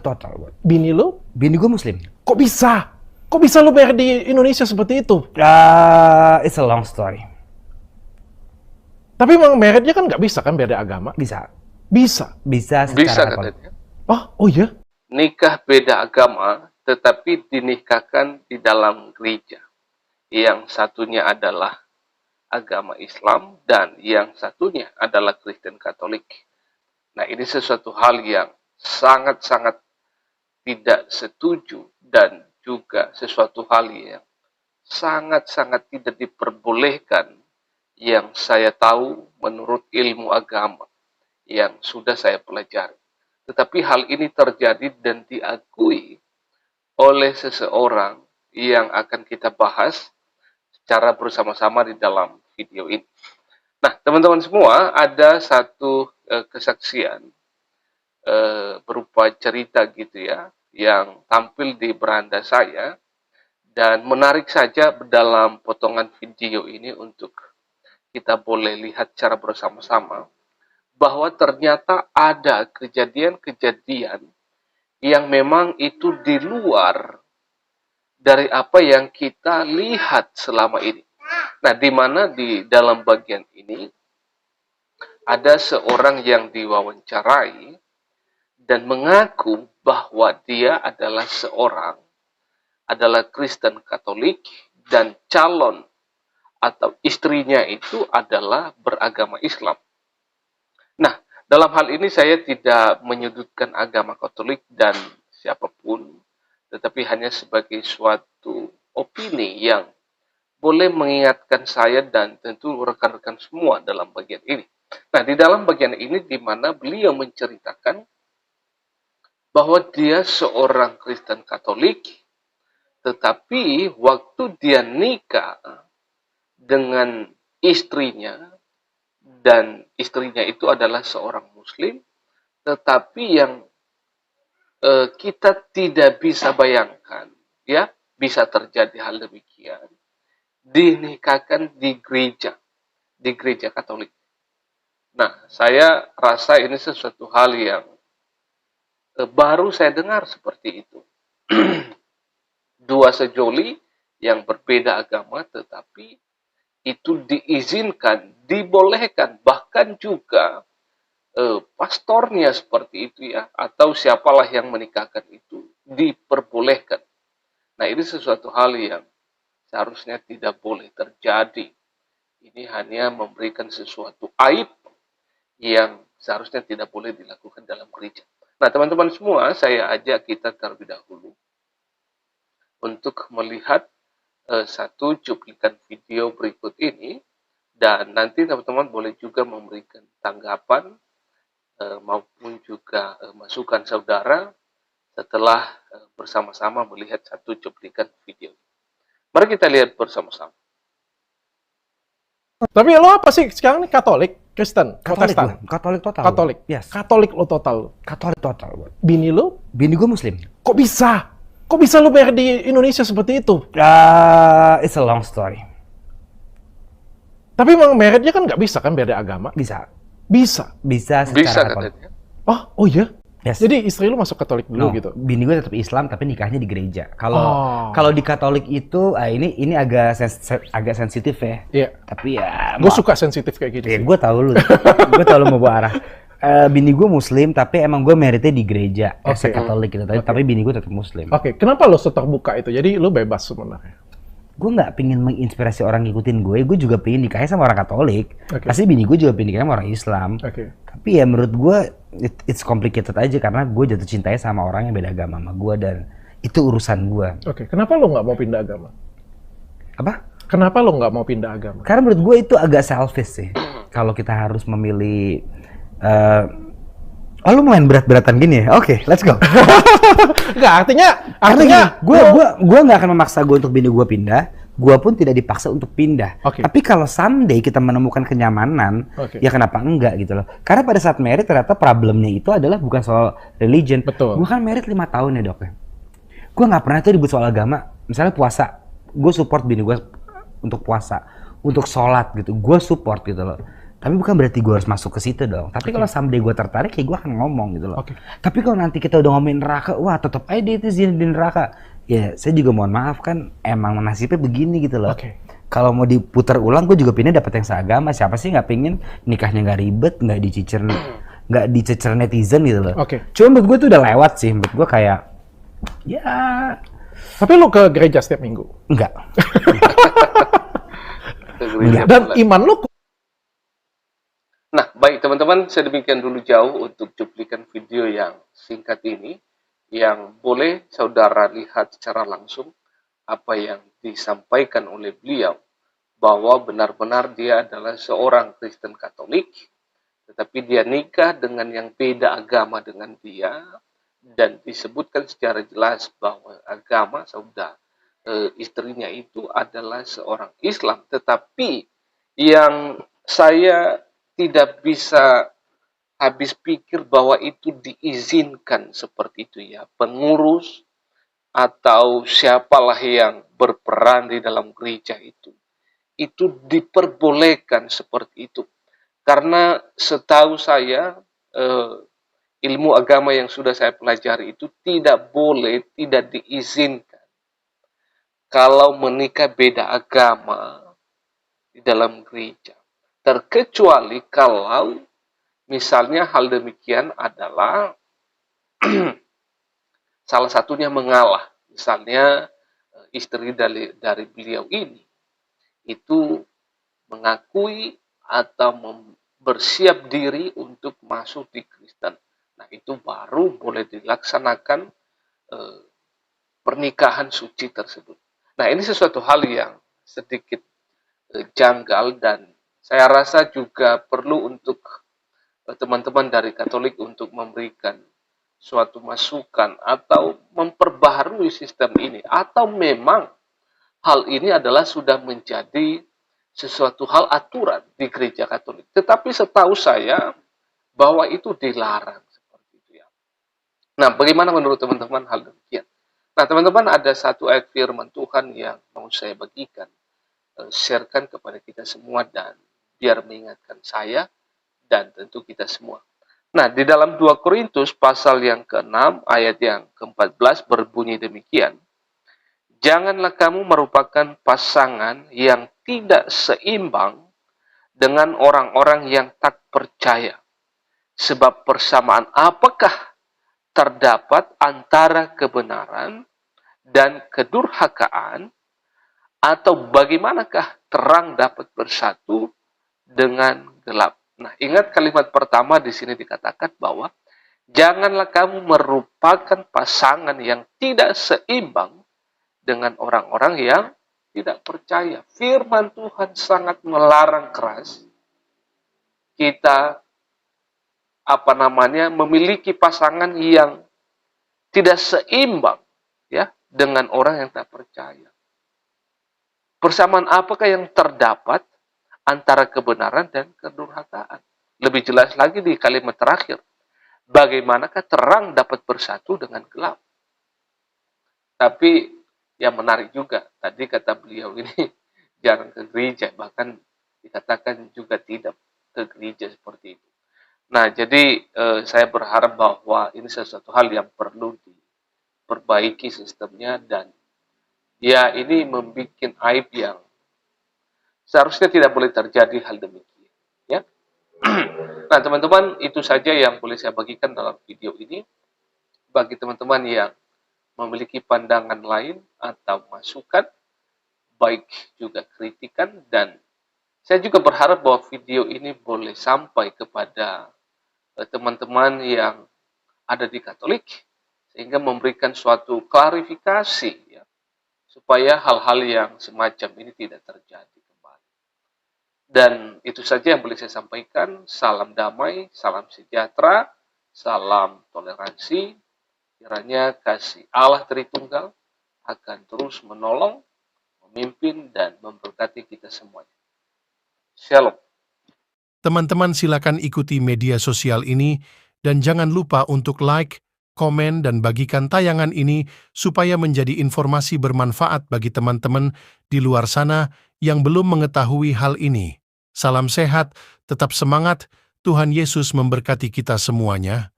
total buat. Bini lu? Bini gue Muslim. Kok bisa? Kok bisa lu married di Indonesia seperti itu? It's a long story. Tapi emang marriednya kan nggak bisa kan beda agama? Bisa. Bisa. Bisa Bisa secara katanya. Oh iya? Nikah beda agama, tetapi dinikahkan di dalam gereja. Yang satunya adalah agama Islam dan yang satunya adalah Kristen Katolik. Nah, ini sesuatu hal yang sangat-sangat tidak setuju dan juga sesuatu hal yang sangat-sangat tidak diperbolehkan yang saya tahu menurut ilmu agama yang sudah saya pelajari. Tetapi hal ini terjadi dan diakui oleh seseorang yang akan kita bahas secara bersama-sama di dalam video ini. Nah, teman-teman semua, ada satu kesaksian berupa cerita gitu ya, yang tampil di beranda saya, dan menarik saja dalam potongan video ini untuk kita boleh lihat secara bersama-sama, bahwa ternyata ada kejadian-kejadian yang memang itu di luar dari apa yang kita lihat selama ini. Nah, di mana di dalam bagian ini ada seorang yang diwawancarai dan mengaku bahwa dia adalah adalah Kristen Katolik dan calon atau istrinya itu adalah beragama Islam. Nah, dalam hal ini saya tidak menyudutkan agama Katolik dan siapapun, tetapi hanya sebagai suatu opini yang boleh mengingatkan saya dan tentu rekan-rekan semua dalam bagian ini. Nah, di dalam bagian ini di mana beliau menceritakan bahwa dia seorang Kristen Katolik, tetapi waktu dia nikah dengan istrinya, dan istrinya itu adalah seorang Muslim, tetapi yang kita tidak bisa bayangkan, ya, bisa terjadi hal demikian, dinikahkan di gereja Katolik. Nah, saya rasa ini sesuatu hal yang baru saya dengar seperti itu. Dua sejoli yang berbeda agama, tetapi itu diizinkan, dibolehkan, bahkan juga pastornya seperti itu ya, atau siapalah yang menikahkan itu, diperbolehkan. Nah, ini sesuatu hal yang seharusnya tidak boleh terjadi. Ini hanya memberikan sesuatu aib yang seharusnya tidak boleh dilakukan dalam gereja. Nah, teman-teman semua, saya ajak kita terlebih dahulu untuk melihat satu cuplikan video berikut ini, dan nanti teman-teman boleh juga memberikan tanggapan maupun juga masukan saudara setelah bersama-sama melihat satu cuplikan video. Mari kita lihat bersama-sama. Tapi lo apa sih sekarang ini Katolik, Kristen, Katolik Protestan? gue. Katolik total. Katolik. Yes. Katolik lo total. Katolik total buat. Bini lu? Bini gue Muslim. Kok bisa? Kok bisa lu married di Indonesia seperti itu? It's a long story. Tapi emang marriednya kan nggak bisa kan beda agama? Bisa. Bisa. Bisa secara Bisa Katolik. katanya. Oh iya? Yes. Jadi istri lu masuk Katolik dulu gitu? Bini gue tetap Islam tapi nikahnya di gereja. Kalau di Katolik itu ini agak sensitif ya. Iya. Tapi ya Gue suka sensitif kayak gitu ya, sih. gue tahu lu. Gue tahu lu mau bawa arah. Bini gue Muslim tapi emang gue meritnya di gereja. Oke. Katolik gitu. Tapi bini gue tetap Muslim. Oke, kenapa lo seterbuka itu? Jadi lo bebas sebenarnya? Gue nggak pingin menginspirasi orang ngikutin gue juga pingin nikahnya sama orang Katolik. Oke. Pasti bini gue juga pingin nikahnya sama orang Islam. Oke. Tapi ya menurut gue it's complicated aja karena gue jatuh cintanya sama orang yang beda agama sama gue dan itu urusan gue. Oke, kenapa lo nggak mau pindah agama? Apa? Kenapa lo nggak mau pindah agama? Karena menurut gue itu agak selfish sih. Kalau kita harus memilih lu main berat-beratan gini ya? Oke, let's go. Nggak, artinya gue nggak akan memaksa gue untuk bini gue pindah. Gue pun tidak dipaksa untuk pindah. Oke. Tapi kalau someday kita menemukan kenyamanan, Oke. ya kenapa enggak gitu loh. Karena pada saat married ternyata problemnya itu adalah bukan soal religion. Betul. Gue kan married 5 tahun ya dok ya. Gue nggak pernah tuh ribut soal agama. Misalnya puasa, gue support bini gue untuk puasa, untuk sholat gitu. Gue support gitu loh. Tapi bukan berarti gue harus masuk ke situ dong. Tapi kalau someday gue tertarik, ya gue akan ngomong gitu loh. Oke. Tapi kalau nanti kita udah ngomongin neraka, wah tetap aja dia itu di neraka. Ya saya juga mohon maaf kan, emang nasibnya begini gitu loh. Oke. Kalau mau diputar ulang, gue juga pengen dapet yang seagama. Siapa sih nggak pengen nikahnya nggak ribet, nggak dicecer netizen gitu loh. Oke. Cuma menurut gue tuh udah lewat sih. Menurut gue kayak, ya Tapi lu ke gereja setiap minggu. enggak. Ke gereja Dan pula. iman lu Nah, baik teman-teman, sedemikian dulu jauh untuk cuplikan video yang singkat ini, yang boleh saudara lihat secara langsung apa yang disampaikan oleh beliau, bahwa benar-benar dia adalah seorang Kristen Katolik, tetapi dia nikah dengan yang beda agama dengan dia, dan disebutkan secara jelas bahwa agama istrinya itu adalah seorang Islam, tetapi yang saya tidak bisa habis pikir bahwa itu diizinkan seperti itu ya. Pengurus atau siapalah yang berperan di dalam gereja itu diperbolehkan seperti itu. Karena setahu saya ilmu agama yang sudah saya pelajari itu tidak boleh, tidak diizinkan kalau menikah beda agama di dalam gereja. Terkecuali kalau misalnya hal demikian adalah salah satunya mengalah. Misalnya istri dari beliau ini itu mengakui atau bersiap diri untuk masuk di Kristen. Nah, itu baru boleh dilaksanakan pernikahan suci tersebut. Nah, ini sesuatu hal yang sedikit janggal, dan saya rasa juga perlu untuk teman-teman dari Katolik untuk memberikan suatu masukan atau memperbaharui sistem ini, atau memang hal ini adalah sudah menjadi sesuatu hal aturan di gereja Katolik. Tetapi setahu saya bahwa itu dilarang seperti itu ya. Nah, bagaimana menurut teman-teman hal demikian? Nah, teman-teman, ada satu ayat firman Tuhan yang mau saya bagikan, sharekan kepada kita semua, dan biar mengingatkan saya dan tentu kita semua. Nah, di dalam 2 Korintus pasal yang ke-6 ayat yang ke-14 berbunyi demikian. Janganlah kamu merupakan pasangan yang tidak seimbang dengan orang-orang yang tak percaya. Sebab persamaan apakah terdapat antara kebenaran dan kedurhakaan, atau bagaimanakah terang dapat bersatu dengan gelap? Nah, ingat kalimat pertama di sini dikatakan bahwa janganlah kamu merupakan pasangan yang tidak seimbang dengan orang-orang yang tidak percaya. Firman Tuhan sangat melarang keras kita memiliki pasangan yang tidak seimbang ya dengan orang yang tak percaya. Persamaan apakah yang terdapat antara kebenaran dan kedurhakaan? Lebih jelas lagi di kalimat terakhir. Bagaimanakah terang dapat bersatu dengan gelap? Tapi yang menarik juga, tadi kata beliau ini jangan ke gereja, bahkan dikatakan juga tidak ke gereja seperti itu. Nah, jadi saya berharap bahwa ini sesuatu hal yang perlu diperbaiki sistemnya, dan ya ini membuat aib yang seharusnya tidak boleh terjadi hal demikian. Ya. Nah, teman-teman, itu saja yang boleh saya bagikan dalam video ini. Bagi teman-teman yang memiliki pandangan lain atau masukan, baik juga kritikan, dan saya juga berharap bahwa video ini boleh sampai kepada teman-teman yang ada di Katolik, sehingga memberikan suatu klarifikasi ya, supaya hal-hal yang semacam ini tidak terjadi kembali. Dan itu saja yang boleh saya sampaikan. Salam damai, salam sejahtera, salam toleransi. Kiranya kasih Allah Tritunggal akan terus menolong, memimpin, dan memberkati kita semuanya. Shalom. Teman-teman silakan ikuti media sosial ini dan jangan lupa untuk like, komen, dan bagikan tayangan ini supaya menjadi informasi bermanfaat bagi teman-teman di luar sana yang belum mengetahui hal ini. Salam sehat, tetap semangat, Tuhan Yesus memberkati kita semuanya.